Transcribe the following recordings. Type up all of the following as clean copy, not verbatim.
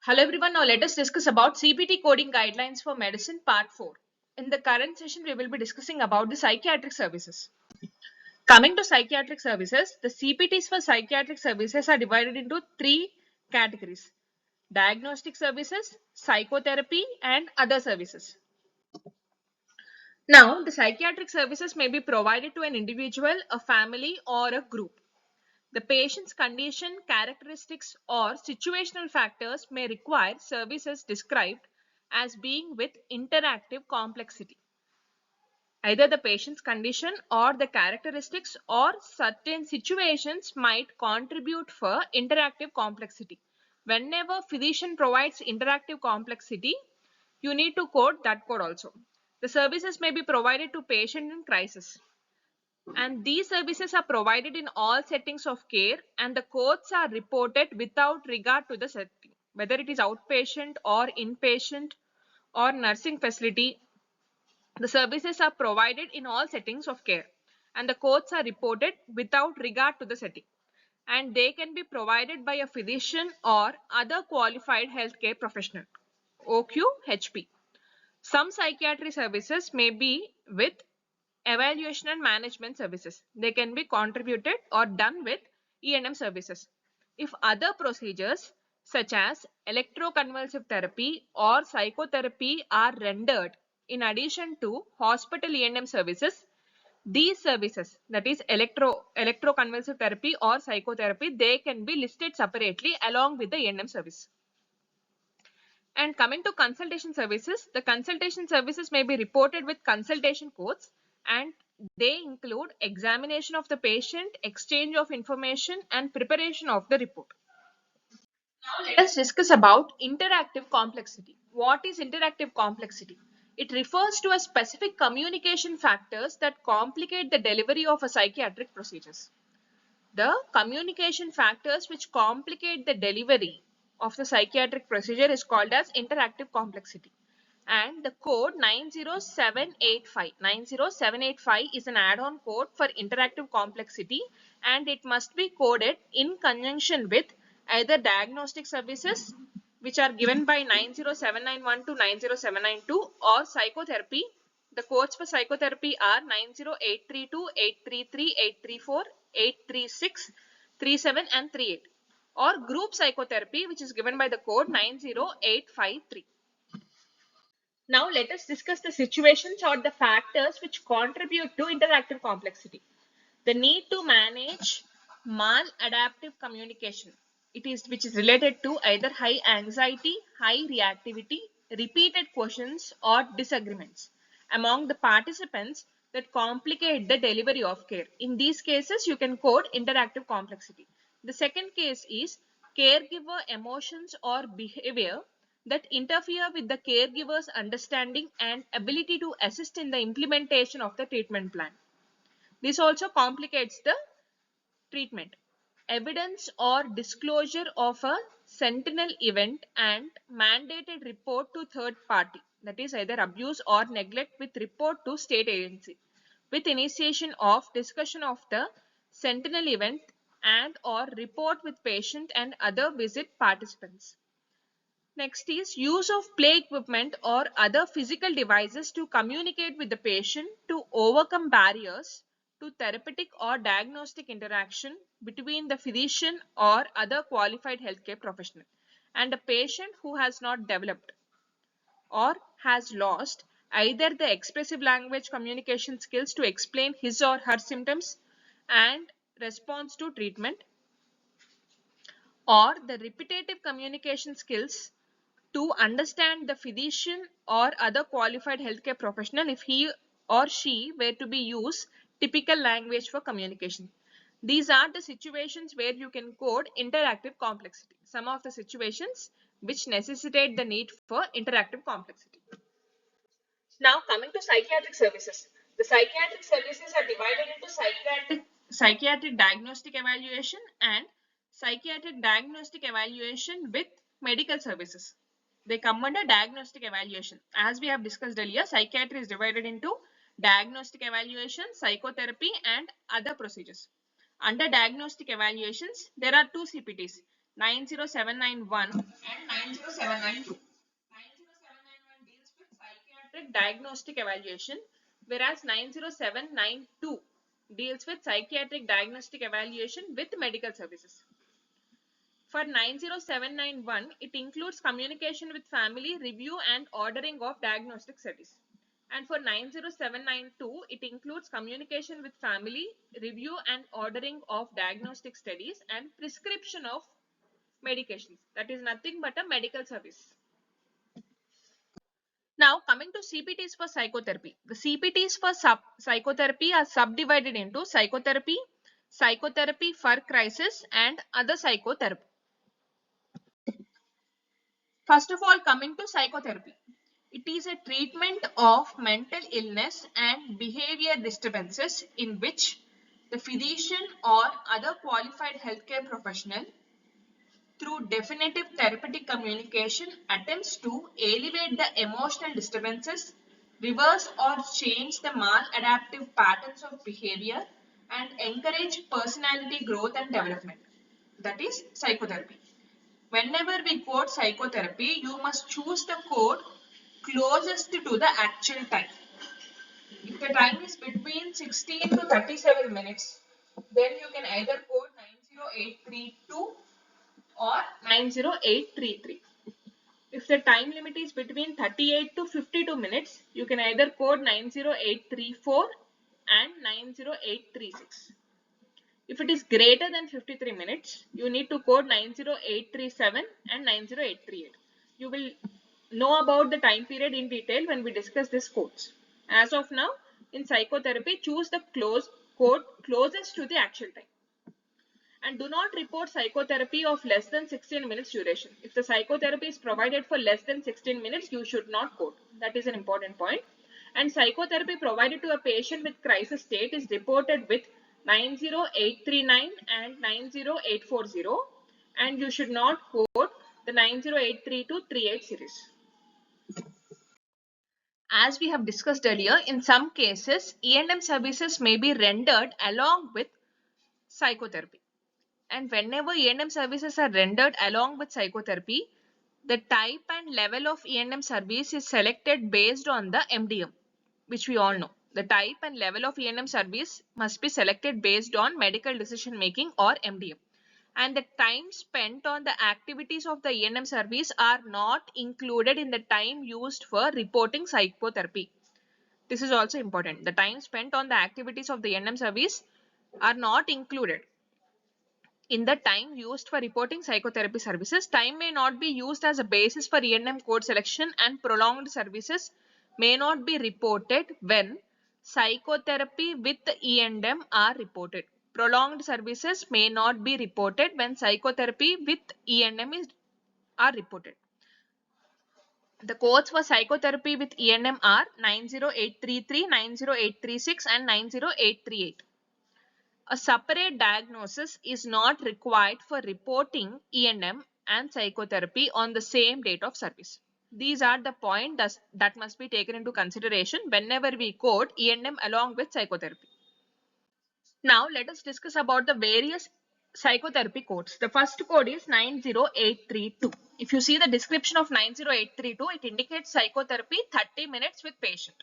Hello everyone, now let us discuss about CPT coding guidelines for medicine part 4. In the current session, we will be discussing about the psychiatric services. Coming to psychiatric services, the CPTs for psychiatric services are divided into three categories: diagnostic services, psychotherapy, and other services. Now, the psychiatric services may be provided to an individual, a family, or a group. The patient's condition, characteristics, or situational factors may require services described as being with interactive complexity. Either the patient's condition or the characteristics or certain situations might contribute for interactive complexity. Whenever physician provides interactive complexity, you need to code that code also. The services may be provided to patient in crisis, and these services are provided in all settings of care, and the codes are reported without regard to the setting, whether it is outpatient or inpatient or nursing facility. The services are provided in all settings of care, and the codes are reported without regard to the setting, and they can be provided by a physician or other qualified healthcare professional. OQHP. Some psychiatry services may be with evaluation and management services. They can be contributed or done with E&M services. If other procedures such as electroconvulsive therapy or psychotherapy are rendered in addition to hospital E&M services, these services, that is electroconvulsive therapy or psychotherapy, they can be listed separately along with the E&M service. And coming to consultation services, the consultation services may be reported with consultation codes, and they include examination of the patient, exchange of information, and preparation of the report. Now let us discuss about interactive complexity. What is interactive complexity? It refers to a specific communication factors that complicate the delivery of a psychiatric procedures. The communication factors which complicate the delivery of the psychiatric procedure is called as interactive complexity. And the code 90785 is an add-on code for interactive complexity, and it must be coded in conjunction with either diagnostic services, which are given by 90791 to 90792, or psychotherapy. The codes for psychotherapy are 90832, 833, 834, 836, 37 and 38, or group psychotherapy, which is given by the code 90853. Now let us discuss the situations or the factors which contribute to interactive complexity. The need to manage maladaptive communication. It is which is related to either high anxiety, high reactivity, repeated questions, or disagreements among the participants that complicate the delivery of care. In these cases, you can code interactive complexity. The second case is caregiver emotions or behavior that interfere with the caregiver's understanding and ability to assist in the implementation of the treatment plan. This also complicates the treatment. Evidence or disclosure of a sentinel event and mandated report to third party, that is either abuse or neglect, with report to state agency, with initiation of discussion of the sentinel event and or report with patient and other visit participants. Next is use of play equipment or other physical devices to communicate with the patient to overcome barriers to therapeutic or diagnostic interaction between the physician or other qualified healthcare professional and a patient who has not developed or has lost either the expressive language communication skills to explain his or her symptoms and response to treatment, or the repetitive communication skills to understand the physician or other qualified healthcare professional if he or she were to be use typical language for communication. These are the situations where you can code interactive complexity. Some of the situations which necessitate the need for interactive complexity. Now coming to psychiatric services. The psychiatric services are divided into psychiatric diagnostic evaluation and psychiatric diagnostic evaluation with medical services. They come under diagnostic evaluation. As we have discussed earlier, psychiatry is divided into diagnostic evaluation, psychotherapy, and other procedures. Under diagnostic evaluations, there are two CPTs. 90791 and 90792. 90791 deals with psychiatric diagnostic evaluation, whereas 90792 deals with psychiatric diagnostic evaluation with medical services. For 90791, it includes communication with family, review and ordering of diagnostic studies. And for 90792, it includes communication with family, review and ordering of diagnostic studies and prescription of medications. That is nothing but a medical service. Now coming to CPTs for psychotherapy. The CPTs for psychotherapy are subdivided into psychotherapy, psychotherapy for crisis and other psychotherapy. First of all, coming to psychotherapy. It is a treatment of mental illness and behavior disturbances in which the physician or other qualified healthcare professional through definitive therapeutic communication attempts to alleviate the emotional disturbances, reverse or change the maladaptive patterns of behavior and encourage personality growth and development. That is psychotherapy. Whenever we quote psychotherapy, you must choose the code closest to the actual time. If the time is between 16 to 37 minutes, then you can either code 90832 or 90833. If the time limit is between 38 to 52 minutes, you can either code 90834 and 90836. If it is greater than 53 minutes, you need to code 90837 and 90838. You will know about the time period in detail when we discuss these codes. As of now, in psychotherapy, choose the code closest to the actual time. And do not report psychotherapy of less than 16 minutes duration. If the psychotherapy is provided for less than 16 minutes, you should not quote. That is an important point. And psychotherapy provided to a patient with crisis state is reported with 90839 and 90840, and you should not quote the 9083238 series. As we have discussed earlier, in some cases, E&M services may be rendered along with psychotherapy. And whenever E&M services are rendered along with psychotherapy, the type and level of E&M service is selected based on the MDM, which we all know. The type and level of E&M service must be selected based on medical decision making or MDM. And the time spent on the activities of the E&M service are not included in the time used for reporting psychotherapy. This is also important. The time spent on the activities of the E&M service are not included in the time used for reporting psychotherapy services. Time may not be used as a basis for E&M code selection, and prolonged services may not be reported when psychotherapy with E&M are reported. Prolonged services may not be reported when psychotherapy with E&M are reported. The codes for psychotherapy with E&M are 90833, 90836 and 90838. A separate diagnosis is not required for reporting E&M and psychotherapy on the same date of service. These are the points that must be taken into consideration whenever we code E&M along with psychotherapy. Now let us discuss about the various psychotherapy codes. The first code is 90832. If you see the description of 90832, it indicates psychotherapy 30 minutes with patient.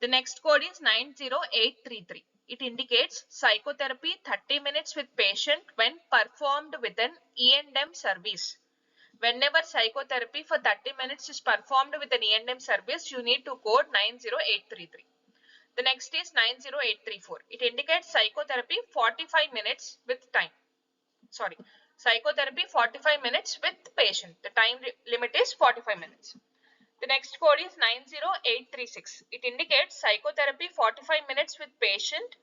The next code is 90833. It indicates psychotherapy 30 minutes with patient when performed with an E&M service. Whenever psychotherapy for 30 minutes is performed with an E&M service, you need to code 90833. The next is 90834. It indicates psychotherapy 45 minutes with time. Psychotherapy 45 minutes with patient. The time limit is 45 minutes. The next code is 90836. It indicates psychotherapy 45 minutes with patient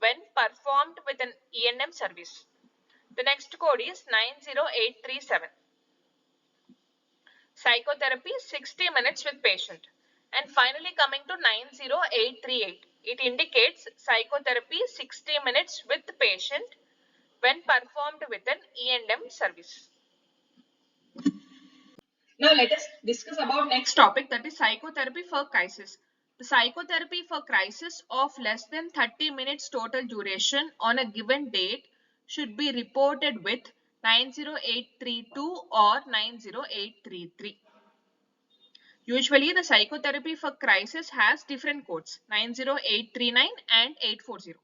when performed with an E&M service. The next code is 90837. Psychotherapy 60 minutes with patient. And finally coming to 90838. It indicates psychotherapy 60 minutes with patient when performed with an E&M service. Now let us discuss about next topic, that is psychotherapy for crisis. The psychotherapy for crisis of less than 30 minutes total duration on a given date should be reported with 90832 or 90833. Usually, the psychotherapy for crisis has different codes 90839 and 840.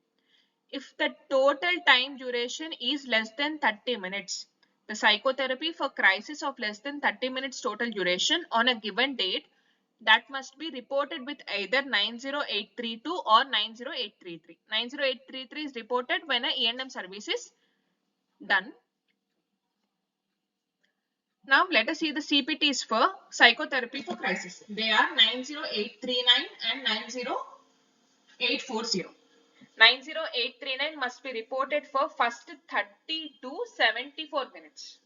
If the total time duration is less than 30 minutes, the psychotherapy for crisis of less than 30 minutes total duration on a given date, that must be reported with either 90832 or 90833. 90833 is reported when a E&M service is done. Now let us see the CPTs for psychotherapy for crisis. They are 90839 and 90840. 90839 must be reported for first 30 to 74 minutes.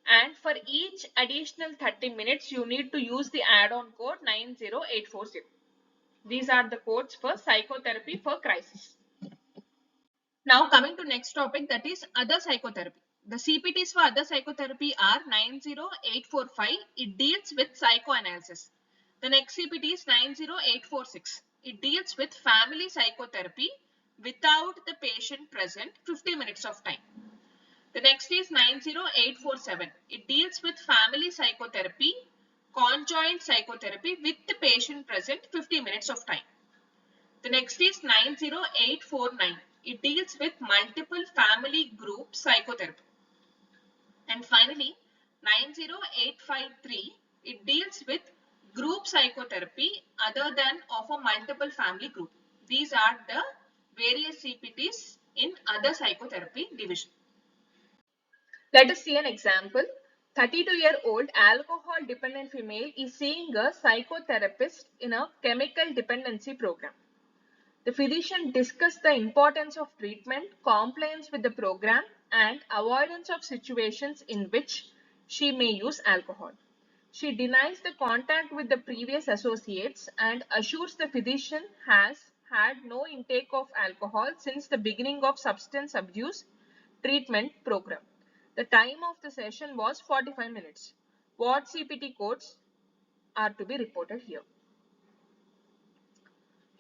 And for each additional 30 minutes, you need to use the add-on code 90840. These are the codes for psychotherapy for crisis. Now coming to next topic, that is other psychotherapy. The CPTs for other psychotherapy are 90845. It deals with psychoanalysis. The next CPT is 90846. It deals with family psychotherapy without the patient present, 50 minutes of time. The next is 90847. It deals with family psychotherapy, conjoint psychotherapy with the patient present, 50 minutes of time. The next is 90849. It deals with multiple family group psychotherapy. And finally, 90853. It deals with group psychotherapy other than of a multiple family group. These are the various CPTs in other psychotherapy division. Let us see an example. 32-year-old alcohol dependent female is seeing a psychotherapist in a chemical dependency program. The physician discussed the importance of treatment, compliance with the program, and avoidance of situations in which she may use alcohol. She denies the contact with the previous associates and assures the physician has had no intake of alcohol since the beginning of substance abuse treatment program. The time of the session was 45 minutes. What CPT codes are to be reported here?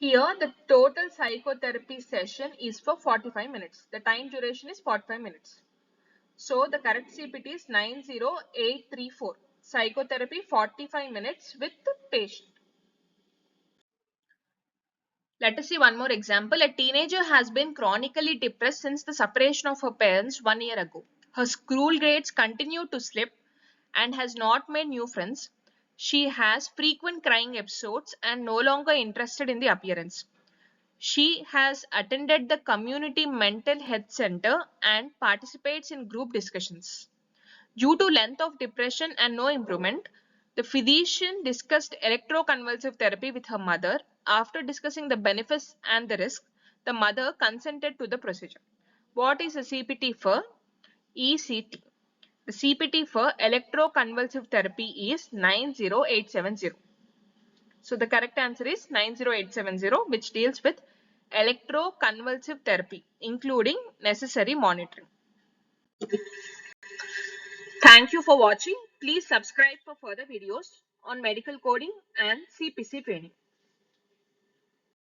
Here, the total psychotherapy session is for 45 minutes. The time duration is 45 minutes. So, the correct CPT is 90834. Psychotherapy 45 minutes with the patient. Let us see one more example. A teenager has been chronically depressed since the separation of her parents 1 year ago. Her school grades continue to slip and has not made new friends. She has frequent crying episodes and no longer interested in the appearance. She has attended the community mental health center and participates in group discussions. Due to length of depression and no improvement, the physician discussed electroconvulsive therapy with her mother. After discussing the benefits and the risk, the mother consented to the procedure. What is a CPT for? ECT. The CPT for electroconvulsive therapy is 90870. So the correct answer is 90870, which deals with electroconvulsive therapy, including necessary monitoring. Thank you for watching. Please subscribe for further videos on medical coding and CPC training.